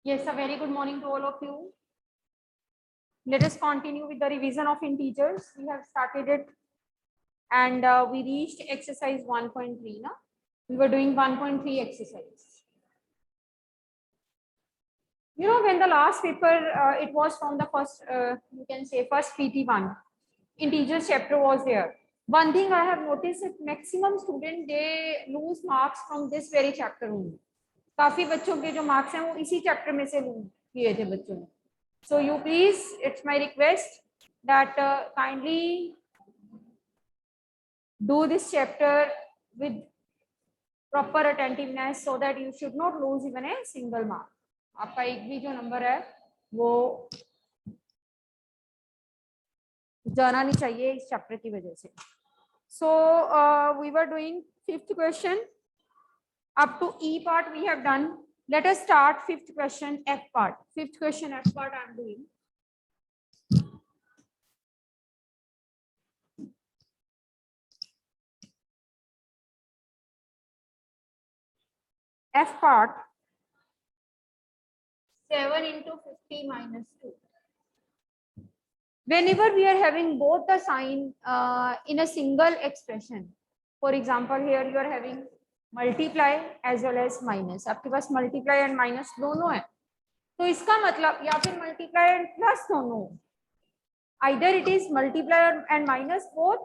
Yes, a very good morning to all of you. Let us continue with the revision of integers. We have started it and we reached exercise 1.3. Now we were doing 1.3 exercise. You know, when the last paper, it was from the first, you can say first PT1, integers chapter was there. One thing I have noticed that maximum student, they lose marks from this very chapter only. काफी बच्चों के जो marks हैं वो इसी chapter में से loose किए थे बच्चों ने. So you please, it's my request that kindly do this chapter with proper attentiveness so that you should not lose even a single mark. आपका एक भी जो नंबर है वो जाना नहीं चाहिए इस चैप्टर की वजह से. So we were doing fifth question. Up to E part we have done. Let us start fifth question F part. Fifth question F part I am doing. F part 7 into 50 minus 2. Whenever we are having both the sign in a single expression, for example, here you are having multiply as well as minus. आपके पास multiply and minus दोनों है, तो इसका मतलब या फिर multiply and plus दोनों, either it is multiply and minus both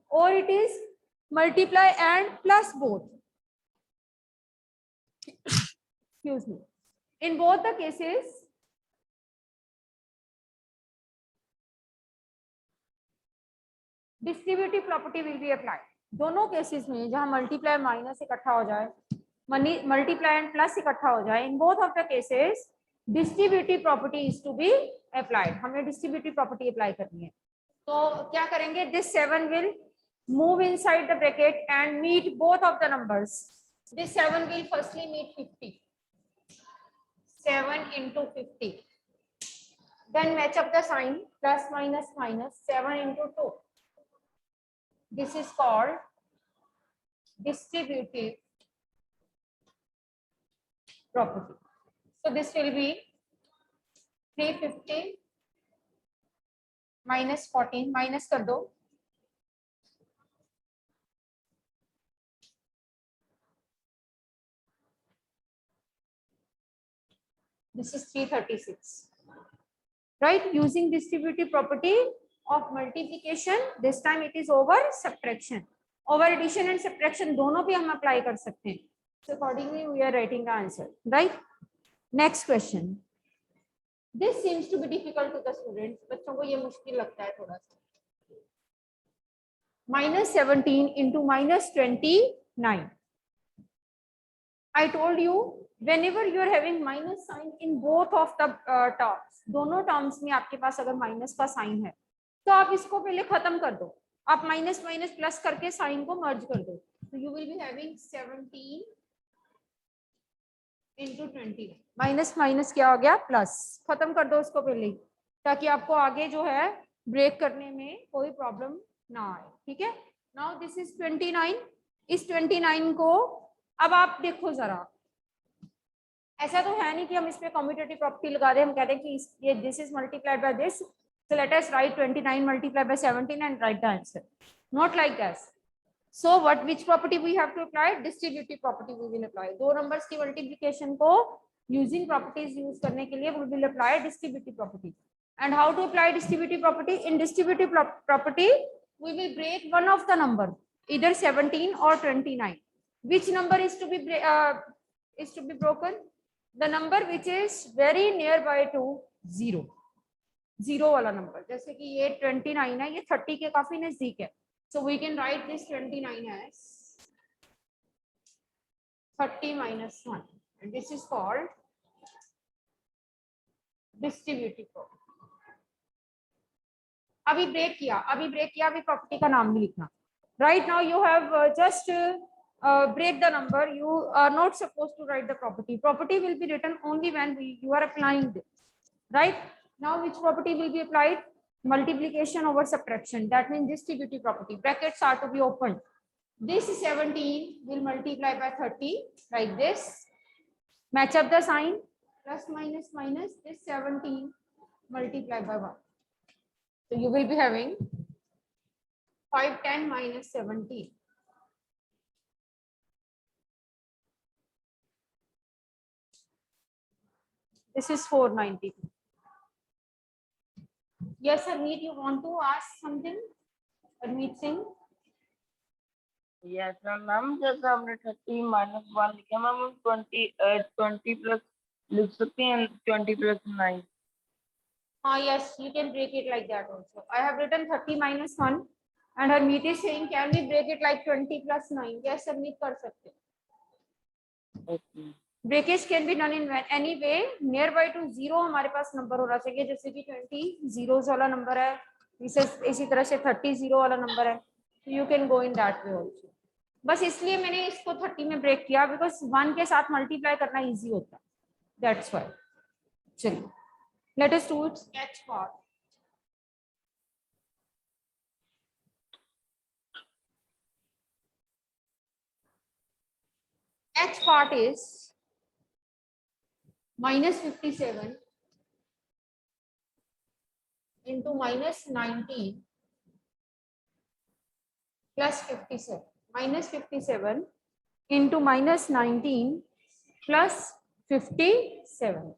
or it is multiply and plus both. Excuse me. In both the cases, distributive property will be applied. दोनों cases में जहां मल्टीप्लाई माइनस इकट्ठा हो जाए, multiply and plus इकट्ठा हो जाए, in both of the cases distributive property is to be applied. हमें डिस्ट्रीब्यूटिव प्रॉपर्टी अप्लाई करनी है. तो क्या करेंगे, this 7 will move inside the bracket and meet both of the numbers. This 7 will firstly meet 50. 7 into 50. Then match up the sign, plus minus minus, 7 into 2. This is called distributive property. So this will be 350 minus 14, minus कर दो. This is 336. Right? Using distributive property of multiplication, this time it is over subtraction. Over addition and subtraction दोनों भी हम apply कर सकते हैं. So accordingly we are writing the answer. Right? Next question. This seems to be difficult to the students. बच्चों को ये मुश्किल लगता है थोड़ा सा. Minus 17 into minus 29. I told you whenever you are having minus sign in both of the terms, दोनों terms में आपके पास अगर minus का sign है तो आप इसको पहले खत्म कर दो. आप माइनस माइनस प्लस करके साइन को मर्ज कर दो. तो you will be having 17 into 20. Minus minus क्या हो गया, प्लस. खत्म कर दो उसको पहले, ताकि आपको आगे जो है ब्रेक करने में कोई प्रॉब्लम ना आए. ठीक है. Now this is 29. इस 29 को अब आप देखो जरा, ऐसा तो है नहीं कि हम इस पे कम्यूटेटिव प्रॉपर्टी लगा दें. हम कहते हैं कि ये this is multiplied by this, so let us write 29 multiplied by 17 and write the answer. Not like that. So which property we have to apply? Distributive property we will apply. दो numbers की multiplication को using properties use करने के लिए we will apply distributive property. And how to apply distributive property? In distributive property we will break one of the number, either 17 or 29. Which number is to be broken? The number which is very nearby to 0. 0 वाला number. जैसे कि ये 29 है, ये 30 के काफी नजदीक है. So we can write this 29 as 30 minus 1 and this is called distributive property. अभी ब्रेक किया, अभी प्रॉपर्टी का नाम भी लिखना. Right now you have just break the number. You are not supposed to write the property. Property will be written only when you are applying this. Right? Now which property will be applied? Multiplication over subtraction. That means distributive property. Brackets are to be opened. This 17 will multiply by 30 like this. Match up the sign. plus minus minus this 17 multiplied by 1. So you will be having 510 minus 17. This is 492. Yes, Harmeet, you want to ask something? Harmeet Singh? Yes, ma'am जैसे हमने 30 minus 1 लिखा ma'am, हम 20 plus लिख सकते हैं, 20 plus 9. Yes, you can break it like that also. I have written 30 minus 1 and Harmeet is saying, can we break it like 20 plus 9? Yes, Harmeet, कर सकते. Okay. Breakage can be done in any way. Nearby to 0 हमारे पास number होना चाहिए, जैसे कि 20 zeros वाला number है, इसी तरह से 30 0 वाला नंबर है. So you can go in that way also. बस इसलिए मैंने इसको 30 में ब्रेक किया, बिकॉज 1 के साथ मल्टीप्लाई करना इजी होता है. That's why. चलिए, let us do its sketch part. H part is minus 57 into minus 19 plus 57. Minus 57 into minus 19 plus 57.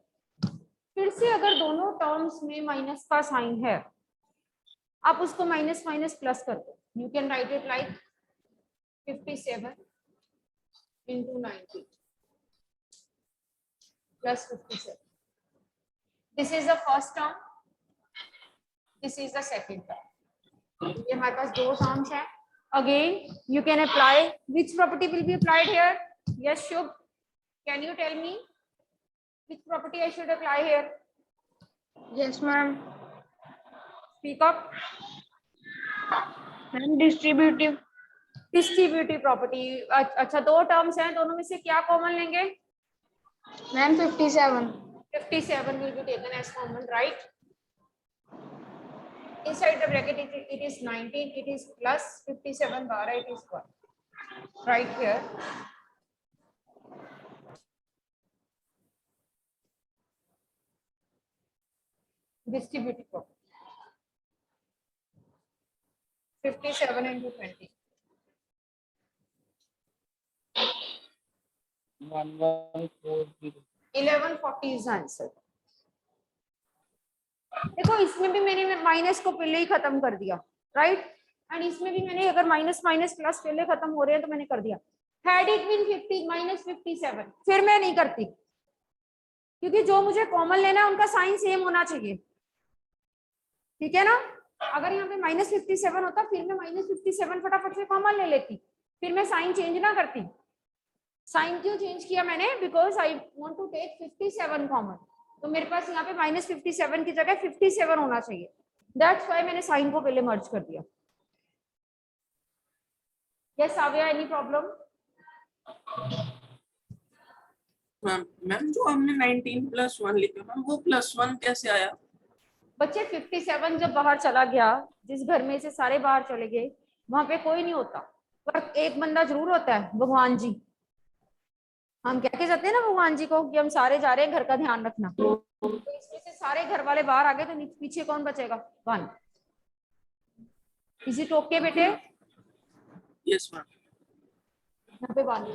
फिर से अगर दोनों टर्म्स में माइनस का साइन है, आप उसको माइनस माइनस प्लस कर दो. You can write it like 57 into 19 plus 57. This is the first term. This is the second term. ये हमारे पास दो टर्म्स हैं. Again, you can apply. Which property will be applied here? Yes, Shubh. Can you tell me which property I should apply here? Yes, ma'am. Speak up. Ma'am, distributive. Distributive property. अच्छा, दो terms हैं, दोनों में से क्या common लेंगे? Ma'am, 57. 57 will be taken as common, right? Inside the bracket it is 19, it is plus 57 bar, it is 1 right here. Distributive property. 57 into 20. 1140. 1140 is the answer. देखो, इसमें भी मैंने माइनस को पहले ही खत्म कर दिया, राइट? एंड इसमें भी मैंने, अगर माइनस माइनस प्लस पहले खत्म हो रहे हैं तो मैंने कर दिया. Had it been 50 minus 57, फिर मैं नहीं करती, क्योंकि जो मुझे कॉमन लेना है उनका साइन सेम होना चाहिए. ठीक है ना? अगर यहाँ पे माइनस 57 होता, फिर मैं माइनस 57 फटाफट से कॉमन ले लेती, फिर मैं साइन चेंज ना करती. साइन क्यों चेंज किया मैंने? Because I want to take 57 common. तो मेरे पास यहाँ पे माइनस 57 की जगह 57 होना चाहिए. दैट्स व्हाई मैंने साइन को पहले मर्ज कर दिया. यस आव्या, एनी प्रॉब्लम? मैम जो हमने 19 प्लस 1 लिखा मैम, वो प्लस 1 कैसे आया? बच्चे 57 जब बाहर चला गया, जिस घर में से सारे बाहर चले गए, वहां पे कोई नहीं होता, पर एक बंदा जरूर होता है, भगवान जी. हम कह के जाते हैं ना भगवान जी को कि हम सारे जा रहे हैं, घर का ध्यान रखना. तो इसमें से सारे घर वाले बाहर आ गए, तो पीछे कौन बचेगा? 1. इसी टोक के बेटे. Yes ma'am. यहाँ पे 1.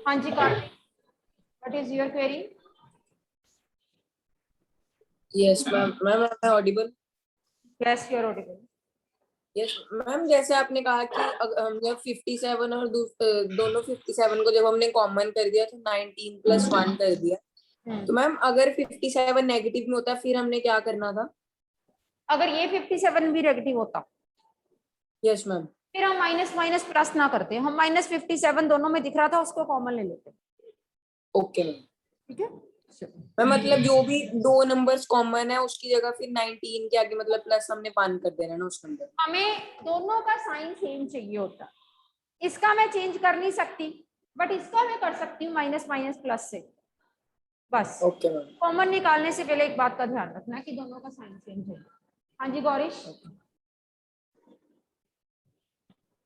हाँ जी Kartik, what is your query? Yes ma'am. Ma'am I am audible? Yes, you are audible. Yes ma'am, जैसे आपने कहा कि हमने 57 और दोनों 57 को जब हमने कॉमन कर दिया तो 19 प्लस 1 कर दिया. तो मैम अगर 57 नेगेटिव में होता फिर हमने क्या करना था? अगर ये 57 भी नेगेटिव होता, यस मैम, फिर हम माइनस माइनस प्लस ना करते, हम माइनस 57 दोनों में दिख रहा था, उसको कॉमन ले लेते. Okay ma'am. ठीक है मैम, मतलब जो भी दो नंबर्स कॉमन है उसकी जगह फिर 19 के आगे मतलब प्लस हमने 1 कर देना ना उस नंबर. हमें दोनों का साइन सेम चाहिए होता. इसका मैं चेंज कर नहीं सकती, बट इसका मैं कर सकती हूँ माइनस माइनस प्लस से. बस ओके मैम. कॉमन निकालने से पहले एक बात का ध्यान रखना कि दोनों का साइन सेम चाहिए. हाँ जी गौरीश.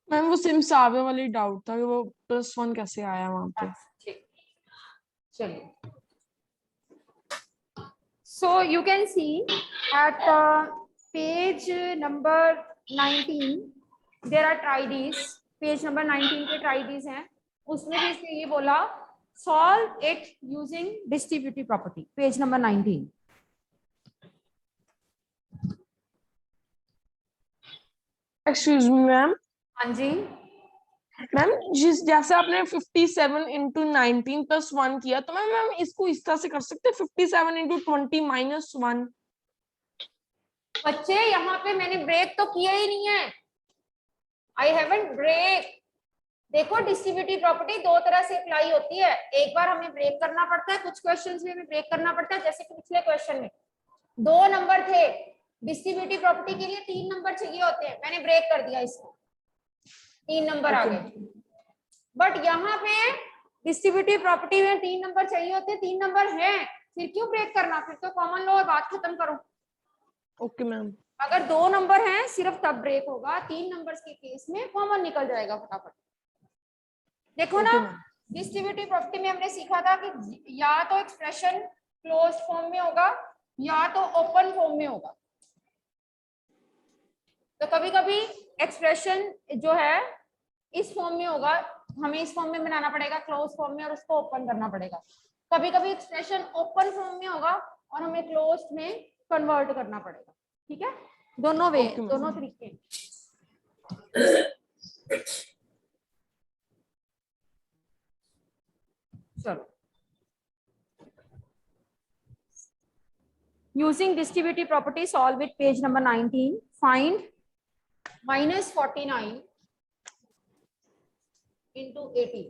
मैम वो सिम सावे वाली डाउट था कि वो +1 कैसे आया वहां पे. चलिए, so you can see at page number 19 there are trides. Page number 19 के ट्राइडीज हैं, उसमें भी इसने ये बोला solve it using distributive property, page number 19. Excuse me ma'am. हाँ जी, मैम जैसे आपने 57 इंटू 19 प्लस 1 किया, तो मैम इसको इस तरह से कर सकते हैं 57 इंटू 20 माइनस 1. बच्चे यहाँ पे मैंने ब्रेक तो किया ही नहीं है, आई हैवंट ब्रेक. देखो डिस्ट्रीब्यूटिव प्रॉपर्टी दो तरह से अप्लाई होती है, एक बार हमें ब्रेक करना पड़ता है, कुछ क्वेश्चंस में हमें ब्रेक करना पड़ता है. जैसे कि पिछले क्वेश्चन में 2 नंबर थे, डिस्ट्रीब्यूटिव प्रॉपर्टी के लिए 3 नंबर चाहिए होते हैं, मैंने ब्रेक कर दिया इसको, 3 नंबर आ गए. बट यहाँ पे डिस्ट्रीब्यूटिव प्रॉपर्टी में 3 नंबर चाहिए होते हैं, 3 नंबर हैं, फिर क्यों ब्रेक करना, फिर तो कॉमन लो और बात खत्म करो. Okay ma'am. अगर 2 नंबर हैं सिर्फ तब ब्रेक होगा, 3 नंबर्स के केस में कॉमन निकल जाएगा फटाफट. देखो ना, डिस्ट्रीब्यूटिव प्रॉपर्टी में हमने सीखा था कि या तो एक्सप्रेशन क्लोज्ड फॉर्म में होगा या तो ओपन फॉर्म में होगा. तो कभी कभी एक्सप्रेशन जो है इस फॉर्म में होगा, हमें इस फॉर्म में बनाना पड़ेगा क्लोज फॉर्म में और उसको ओपन करना पड़ेगा. कभी कभी एक्सप्रेशन ओपन फॉर्म में होगा और हमें क्लोज्ड में कन्वर्ट करना पड़ेगा. ठीक है, दोनों वे, दोनों तरीके. चलो, using distributive property solve it, page number 19. Find minus 49 into 80.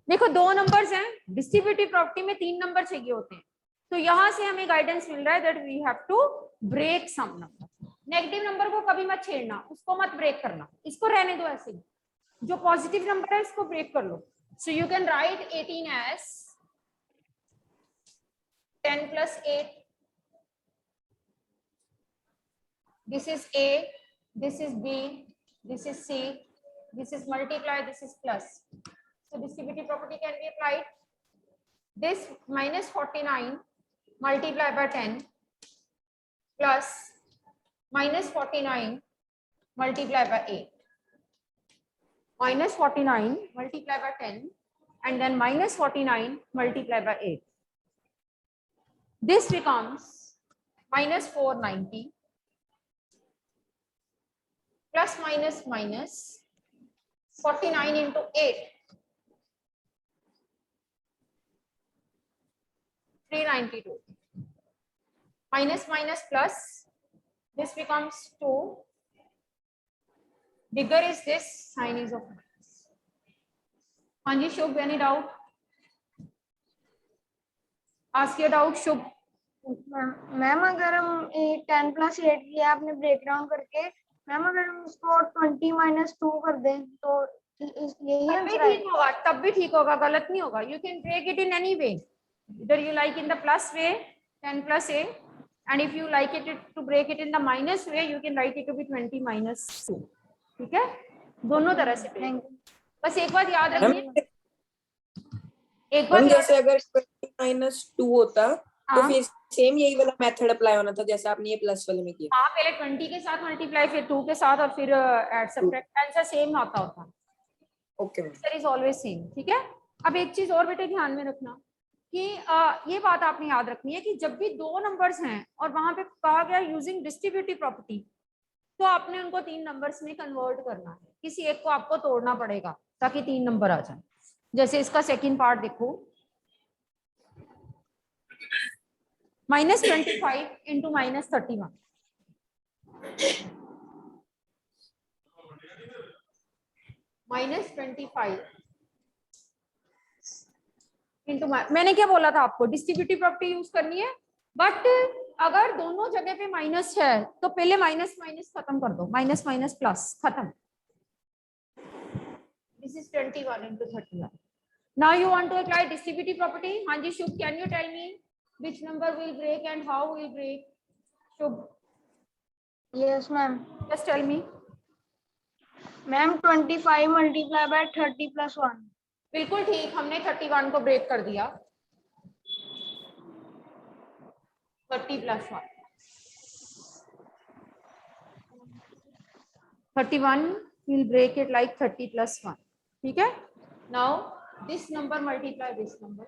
देखो 2 नंबर्स हैं, डिस्ट्रीब्यूटिव प्रॉपर्टी में 3 नंबर चाहिए होते हैं, तो यहां से हमें गाइडेंस मिल रहा है that we have to break some number. Negative number को कभी मत छेड़ना, उसको मत ब्रेक करना, इसको रहने दो ऐसे ही. जो पॉजिटिव नंबर है इसको ब्रेक कर लो. So you can write 18 as 10 plus 8. This is A, this is B, this is C, this is multiply, this is plus. So distributive property can be applied. This minus 49 multiply by 10 plus minus 49 multiply by 8. Minus 49 multiply by 10 and then minus 49 multiply by 8. This becomes minus 490 plus minus minus 49 into 8. 392. Minus minus plus, this becomes 2. Bigger is this, sign is of minus. हाँ जी शुभ, any doubt? Ask your doubt Shubh. Ma'am अगर हम 10 plus 8 किया आपने break down करके, ma'am अगर हम इसको 20 माइनस 2 कर दें तो यही आंसर है. ठीक होगा, तब भी ठीक होगा, गलत नहीं होगा. You can break it in any way. Either you like in the plus way 10 plus 8 and if you like it to break it in the minus way you can write it to be 20 minus 2. ठीक है, दोनों तरह से. बस एक बात याद रखिए, एक बात जैसे अगर 20 माइनस 2 होता तो फिर सेम यही वाला मेथड अप्लाई होना था जैसे आपने ये प्लस वाले में किया. हाँ, पहले 20 के साथ मल्टीप्लाई, फिर 2 के साथ और फिर ऐड सब्ट्रैक्ट, आंसर सेम आता होता. Okay, answer is always same. ठीक है, अब एक चीज और बेटे ध्यान में रखना कि ये बात आपने याद रखनी है कि जब भी 2 नंबर्स हैं और वहां पे कहा गया यूजिंग डिस्ट्रीब्यूटिव प्रॉपर्टी, तो आपने उनको 3 नंबर्स में कन्वर्ट करना है. किसी एक को आपको तोड़ना पड़ेगा ताकि 3 नंबर आ जाए. जैसे इसका सेकंड पार्ट देखो, -25 इंटू -31. -25 इंटू, मैंने क्या बोला था आपको, डिस्ट्रीब्यूटिव प्रॉपर्टी यूज करनी है. बट अगर दोनों जगह पे माइनस है तो पहले माइनस माइनस खत्म कर दो, माइनस माइनस प्लस खत्म. This is 21 into 31. Now you want to apply distributive property. हाँ जी Shubh, can you tell me which number will break and how will break? Shubh, yes ma'am. just tell me. Ma'am 25 multiply by 30 plus 1. बिल्कुल ठीक, हमने 31 को break कर दिया। 30 + 1, 31 we'll break it like 30 + 1, ठीक है। Now this number multiply this number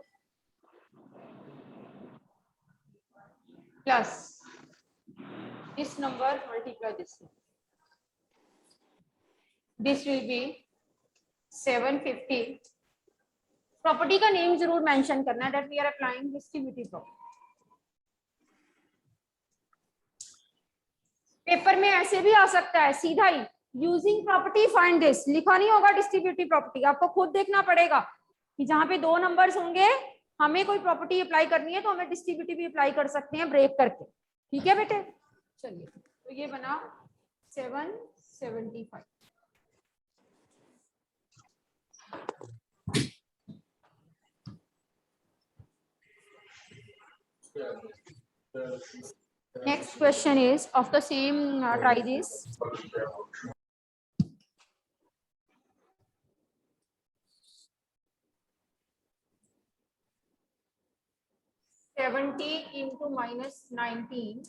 plus this number multiply this number. This will be 750. Property का name जरूर मेंशन करना है, that we are applying distributive property. Paper में ऐसे भी आ सकता है सीधा ही, यूजिंग प्रॉपर्टी फाइंड दिस, लिखा नहीं होगा डिस्ट्रीब्यूटिव प्रॉपर्टी, आपको खुद देखना पड़ेगा कि जहां पे 2 नंबर्स होंगे हमें कोई प्रॉपर्टी अप्लाई करनी है तो हमें डिस्ट्रीब्यूटिव भी अप्लाई कर सकते हैं ब्रेक करके, ठीक है बेटे। चलिए तो ये बना 775। Next question is of the same, try this. (70 into -19)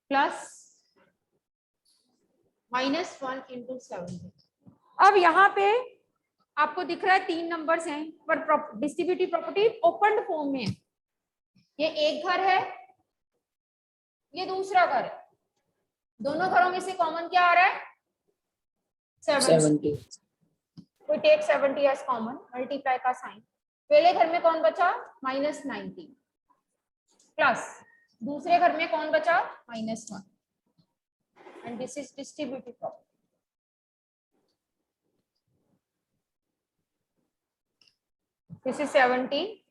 plus -1 into 70। अब यहाँ पे आपको दिख रहा है 3 नंबर्स हैं, पर डिस्ट्रीब्यूटिव प्रॉपर्टी ओपन फॉर्म में है। ये एक घर है, ये दूसरा घर है, दोनों घरों में से कॉमन क्या आ रहा है? 70। We take 70 as common, multiply का साइन, पहले घर में कौन बचा? -19 प्लस दूसरे घर में कौन बचा? -1, and this is distributive property. This is 70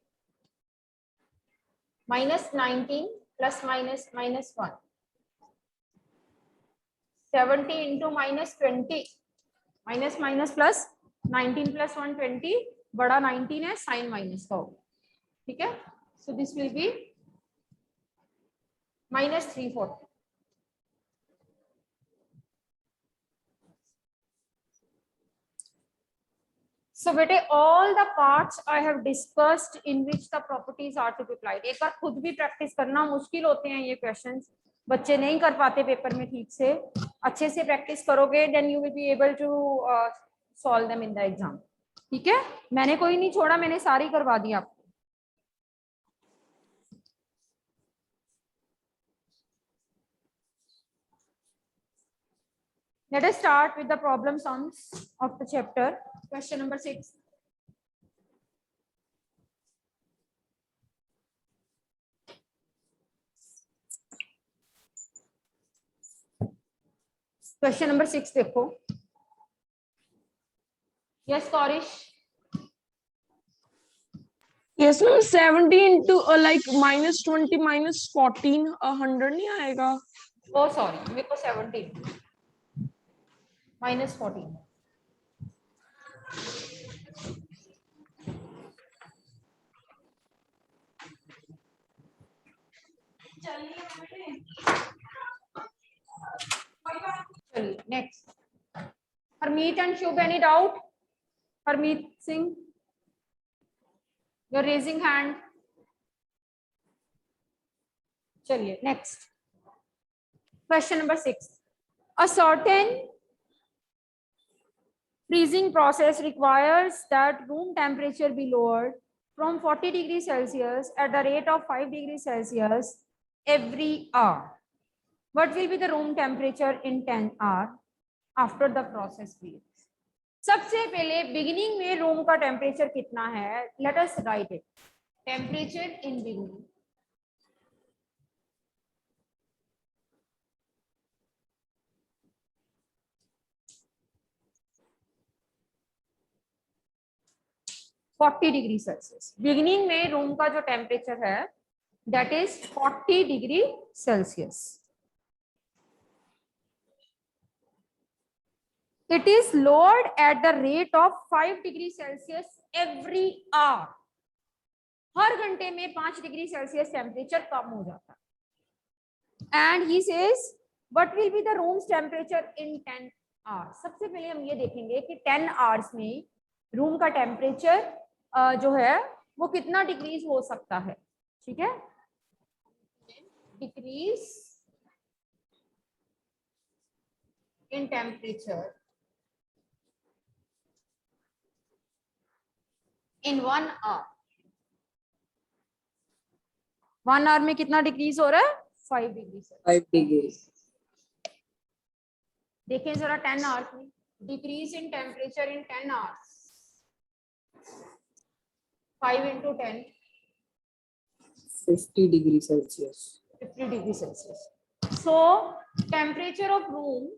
-19 plus -1, 70 into -20, minus plus 19 + 1 20, बड़ा 19 है, साइन माइनस का होगा, ठीक है। So this will be -340। So बेटे all the parts I have discussed in which the properties are to be applied, एक बार खुद भी प्रैक्टिस करना, मुश्किल होते हैं ये क्वेश्चंस, बच्चे नहीं कर पाते पेपर में ठीक से, अच्छे से प्रैक्टिस करोगे then you will be able to solve them in the exam, ठीक है। मैंने कोई नहीं छोड़ा, मैंने सारी करवा दी आपको। Let us start with the problem sums of the chapter. Question number 6. Question number 6 देखो। Yes, Korish. Yes ma'am, 70 into like -20 -14 100 नहीं आएगा? Oh sorry, मेरे को 17 -14। चलिए next. Harmeet and Shubh, any doubt? Harmeet Singh, you're raising hand. चलिए next. Question number 6. A certain freezing process requires that room temperature be lowered from 40 degrees Celsius at the rate of 5 degrees Celsius every hour. What will be the room temperature in 10 hours after the process freeze? सबसे पहले beginning में room का temperature कितना है? Let us right it. Temperature in beginning, degree Celsius. Beginning में room का जो temperature है that is 40 degree Celsius. It is lowered at the rate of 5 degree Celsius every hour. हर घंटे में 5 डिग्री सेल्सियस टेम्परेचर कम हो जाता है। And he says What will be the room's temperature in 10 hours? सबसे पहले हम ये देखेंगे कि 10 hours में रूम का टेम्परेचर जो है वो कितना डिक्रीज हो सकता है. ठीक है, decrease in temperature in 1 hour. 1 hour में कितना डिक्रीज हो रहा है? 5 डिग्री. 5 डिग्री. देखें जरा 10 आवर्स में decrease in temperature in 10 hours. 5 into 10 50 degree Celsius. 50 degree Celsius. So temperature of room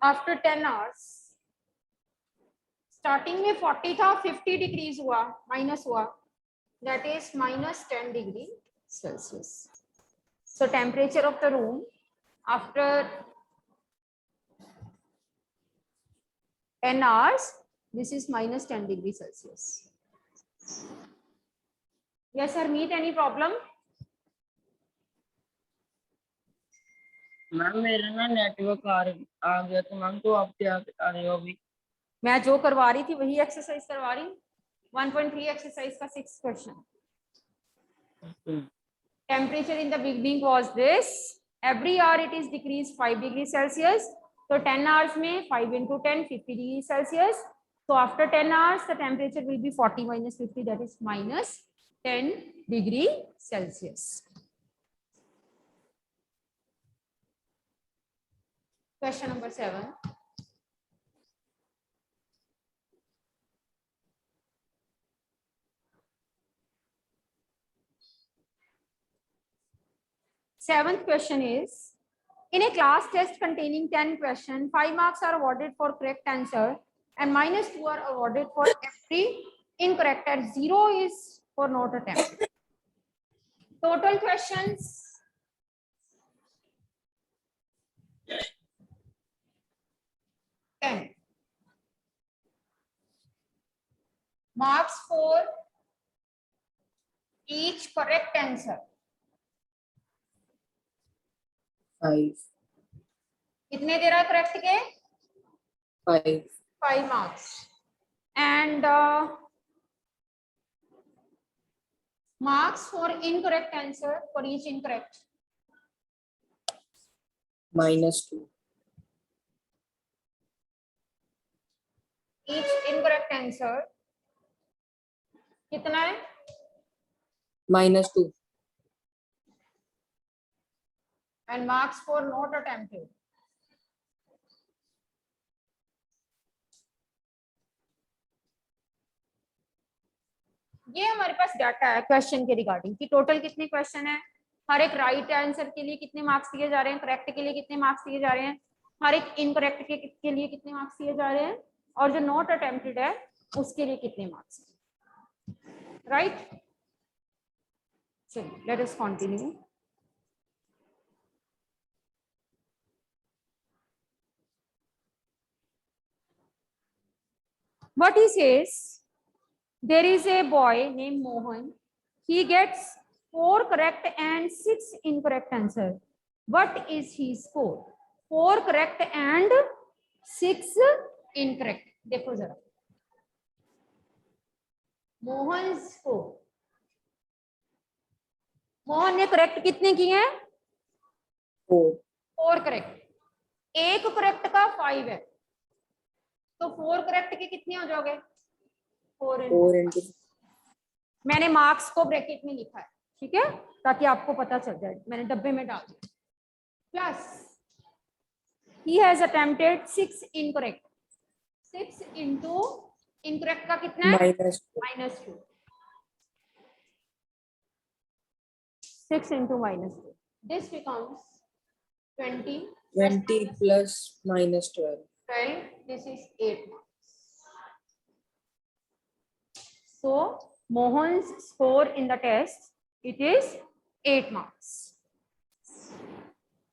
after 10 hours, starting में 40 था, 50 डिग्रीज हुआ, माइनस हुआ, that is -10 degree Celsius. So temperature of the room after 10 hours, this is -10 degree Celsius. Yes sir, meet any problem? Ma'am मेरा ना network आ गया तो ma'am तो आप क्या आ रहे हो अभी? मैं जो करवा रही थी वही एक्सरसाइज करवा रही हूँ. 1.3 एक्सरसाइज का 6th question. Temperature in the beginning was this. Every hour it is decreased 5 degree Celsius. So 10 hours में 5 into 10, 50 degree Celsius. So after 10 hours, the temperature will be 40 minus 50, that is -10 degree Celsius. Question number 7. Seventh question is, in a class test containing 10 questions, 5 marks are awarded for correct answer and -2 are awarded for every incorrect, and 0 is for not attempt. Total questions 10. Marks for each correct answer 5. कितने दे रहा है correct के? 5. 5 marks. And marks for incorrect answer for each incorrect -2. each incorrect answer कितना है? -2. And marks for not attempted ये हमारे पास data है question के रिगार्डिंग कि टोटल कितने क्वेश्चन है, हर एक राइट आंसर के लिए कितने मार्क्स दिए जा रहे हैं, करेक्ट के लिए कितने मार्क्स दिए जा रहे हैं, हर एक इनकरेक्ट के लिए कितने मार्क्स दिए जा रहे हैं, और जो नॉट अटेम्प्टेड है उसके लिए कितने मार्क्स. राइट, चलिए let us continue. What he says, there is a boy named Mohan. He gets 4 correct and 6 incorrect answer. What is his score? 4 correct and 6 incorrect. देखो जरा मोहन स्कोर. मोहन ने करेक्ट कितने किए हैं? 4 करेक्ट. एक करेक्ट का 5 है, तो 4 करेक्ट के कितने हो जाओगे? 4 into मैंने मार्क्स को ब्रैकेट में लिखा है, ठीक है, ताकि आपको पता चल जाए, मैंने डब्बे में डाल दिया. Plus he has attempted 6 incorrect. 6 into incorrect का कितना है? -2. 6 into -2. This becomes 20 plus -12. 12. This is 8 marks. So Mohan's score in the test, it is 8 marks.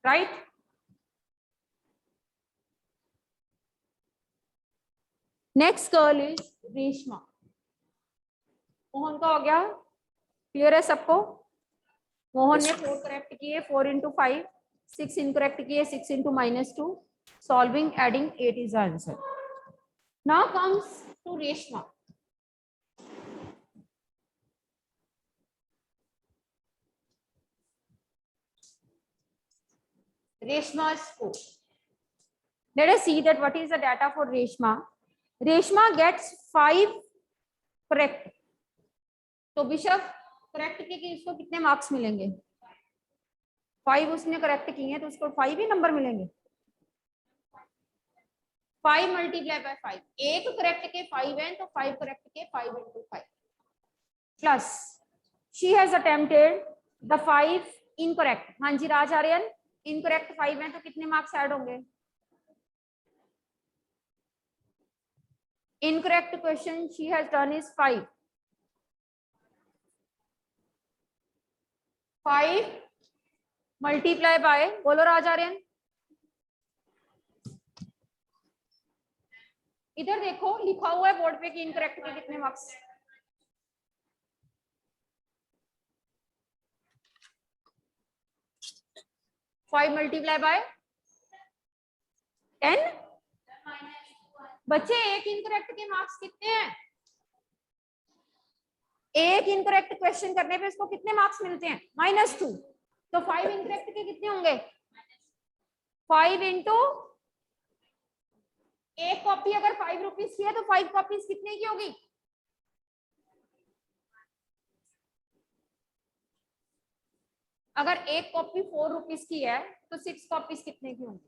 Right? Next girl is Reshma. Mohan का हो गया, क्लियर है सबको? मोहन ने 4 करेक्ट किए, 4 into 5, 6 इनकरेक्ट किए, 6 into -2, solving adding 8 is answer. Now comes to Reshma. Reshma's score. Let us see that what is the data for Reshma. Reshma gets 5 correct. तो bishop correct के इसको कितने मार्क्स मिलेंगे? 5 उसने करेक्ट किए हैं तो उसको 5 ही नंबर मिलेंगे। 5 मल्टीप्लाई बाय 5, एक करेक्ट के 5 हैं तो 5 करेक्ट के 5 into 5 plus she has attempted the 5 incorrect. हाँ जी राजार्यन, इनकरेक्ट 5 हैं तो कितने मार्क्स ऐड होंगे? Incorrect question she has done is 5 multiply by, बोलो राजार्यन, इधर देखो लिखा हुआ है बोर्ड पे कि इनकरेक्ट के कितने मार्क्स। Five multiply by 10। बच्चे एक इनकरेक्ट के मार्क्स कितने हैं? एक इनकरेक्ट क्वेश्चन करने पे इसको कितने मार्क्स मिलते हैं? -2। तो 5 इनकरेक्ट के कितने होंगे? 5 इंटू, एक कॉपी अगर 5 रुपीज की है तो 5 कॉपीज कितने की होगी? अगर एक कॉपी 4 रुपीज की है तो 6 कॉपीज कितने की होंगी?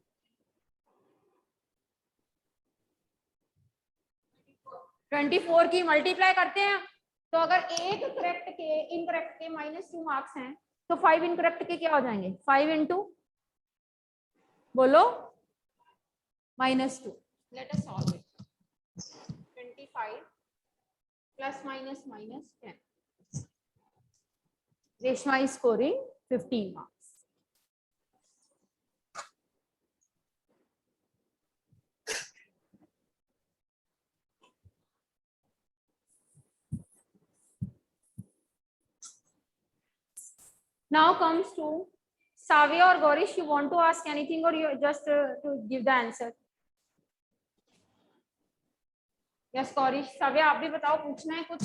24 की मल्टीप्लाई करते हैं तो अगर एक करेक्ट के इनकरेक्ट के -2 मार्क्स हैं तो 5 इनकरेक्ट के क्या हो जाएंगे? 5 इंटू, बोलो, -2। Let us solve it. 25 plus minus -10। Reshma is scoring 15 marks. Now comes to Savya or Gorish. You want to ask anything or you just to give the answer? Yes, Gorish. Savya, आप भी बताओ, पूछना है कुछ?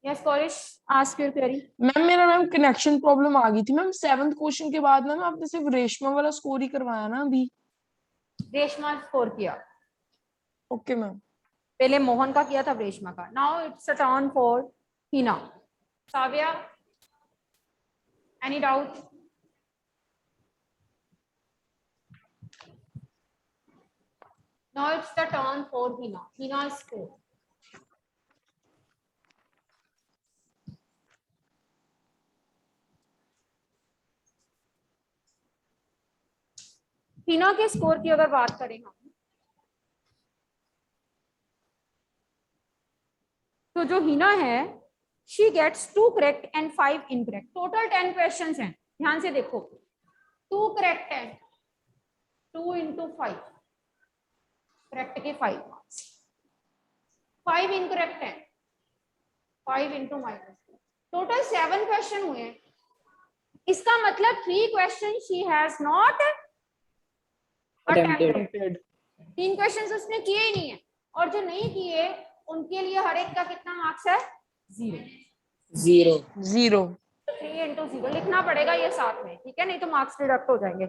Yes, Gorish, ask your query. Ma'am मेरा ma'am connection problem आ गई थी ma'am. 7th question के बाद मैम आपने सिर्फ रेशमा वाला स्कोर ही करवाया ना अभी? रेशमा स्कोर किया। Okay ma'am. पहले मोहन का किया था, रेशमा का। Now it's a turn for Hina. Savya, any doubt? Now it's the turn for Hina. Hina score. Hina के स्कोर की अगर बात करें हम, तो जो हिना है, she gets 2 correct and 5 incorrect. Total 10 questions हैं, ध्यान से देखो। 2 करेक्ट है, 2 into 5, करेक्ट के 5 मार्क्स। 5 इनकरेक्ट है, 5 into -2। टोटल 7 क्वेश्चन हुए हैं। इसका मतलब 3 question she has not attempted. 3 questions उसने किए ही नहीं है, और जो नहीं किए उनके लिए हर एक का कितना मार्क्स है? 0। 3 into 0 लिखना पड़ेगा ये साथ में, ठीक है? नहीं तो मार्क्स डिडक्ट हो जाएंगे।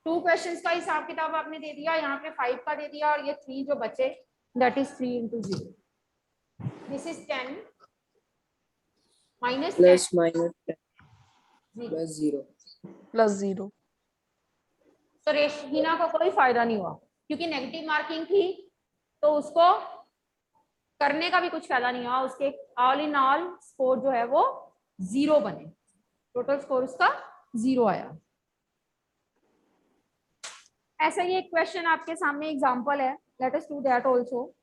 2 क्वेश्चंस का हिसाब किताब आपने दे दिया, यहाँ पे 5 का दे दिया, और ये 3 जो बचे, that is 3 into 0। This is 10 minus 10 plus 0। +0। तो हिना को कोई फायदा नहीं हुआ, क्योंकि नेगेटिव मार्किंग थी तो उसको करने का भी कुछ फायदा नहीं हुआ। उसके ऑल इन ऑल स्कोर जो है वो 0 बने। टोटल स्कोर उसका 0 आया। ऐसा ही एक क्वेश्चन आपके सामने एग्जांपल है, let us do that also.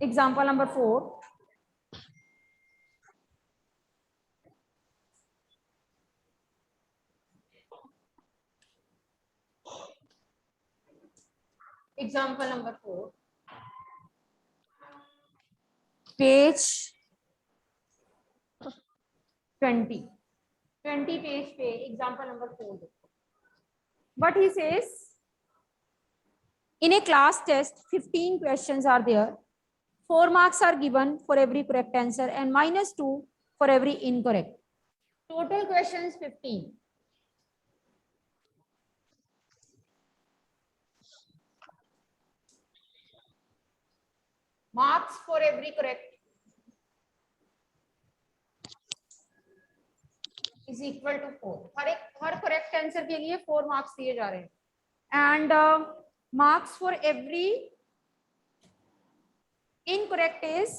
Example number 4। Example number 4, page 20 page पे एग्जाम्पल नंबर 4 देखो. What he says, in a class test 15 questions are there, 4 marks are given for every correct answer and -2 for every incorrect. Total questions 15. Marks for every correct is equal to 4. Her correct answer के लिए 4 marks दिए जा रहे हैं. And marks for every incorrect is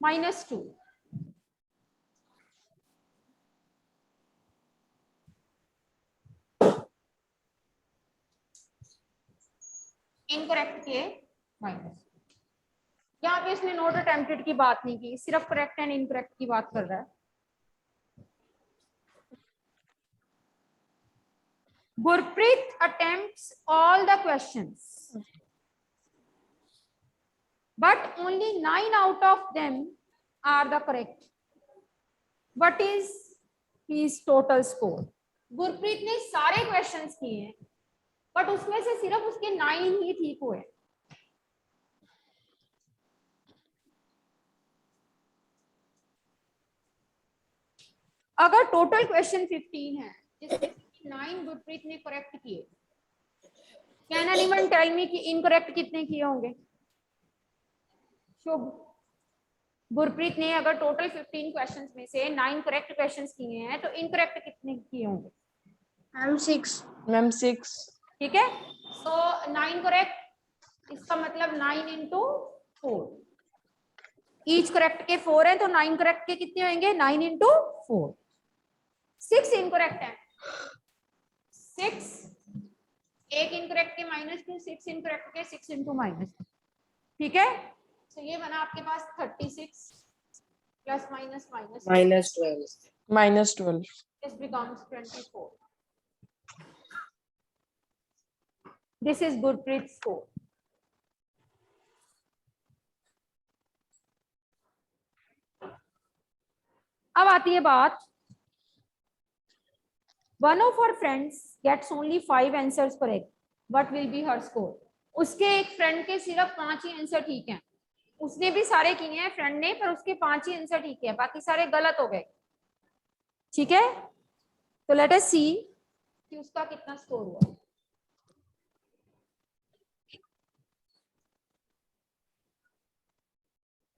-2. Incorrect के minus. यहाँ पे इसने नोट अटेम्प्टेड की बात नहीं की, सिर्फ करेक्ट एंड इनकरेक्ट की बात कर रहा है. Gurpreet attempts all the questions, but only 9 out of them are the correct. What is his total score? Gurpreet ने सारे क्वेश्चंस किए हैं, बट उसमें से सिर्फ उसके 9 ही ठीक हुए. अगर टोटल क्वेश्चन 15 है जिसमें 9 गुरप्रीत ने करेक्ट किए, कैन एनीवन टेल मी कि इनकरेक्ट कितने किए होंगे? शुभ, गुरप्रीत ने अगर टोटल 15 क्वेश्चंस में से 9 करेक्ट क्वेश्चंस किए हैं तो इनकरेक्ट कितने किए होंगे? मैम 6. मैम 6. ठीक है, सो 9 करेक्ट, इसका मतलब 9 into 4. ईच करेक्ट के 4 है तो 9 करेक्ट के कितने होंगे? 9 into 4. 6 इनकरेक्ट है. 6 एक इनकरेक्ट के -2, 6 इनकरेक्ट के 6 into -2. ठीक है, तो ये बना आपके पास 36 plus minus -12. -12. this becomes 24. This is Gurpreet's score. अब आती है बात, one of her friends gets only 5 answers correct. What will be her score? उसके एक फ्रेंड के सिर्फ 5 ही आंसर ठीक हैं. उसने भी सारे किए हैं फ्रेंड ने, पर उसके 5 ही आंसर ठीक है, बाकी सारे गलत हो गए. ठीक है, तो लेट अस सी कि उसका कितना स्कोर हुआ.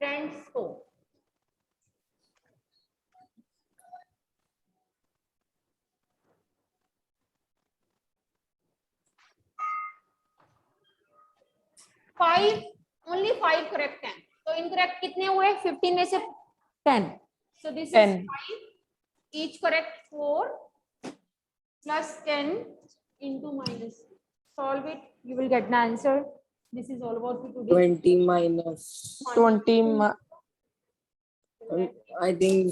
फ्रेंड्स स्कोर, ओनली 5 करेक्ट हैं, तो इनकरेक्ट कितने हुए? 15 में से 10. So this is 5, each correct 4 plus 10 into minus. Solve it, you will get the answer. This is all about today. 20 minus. 20. I think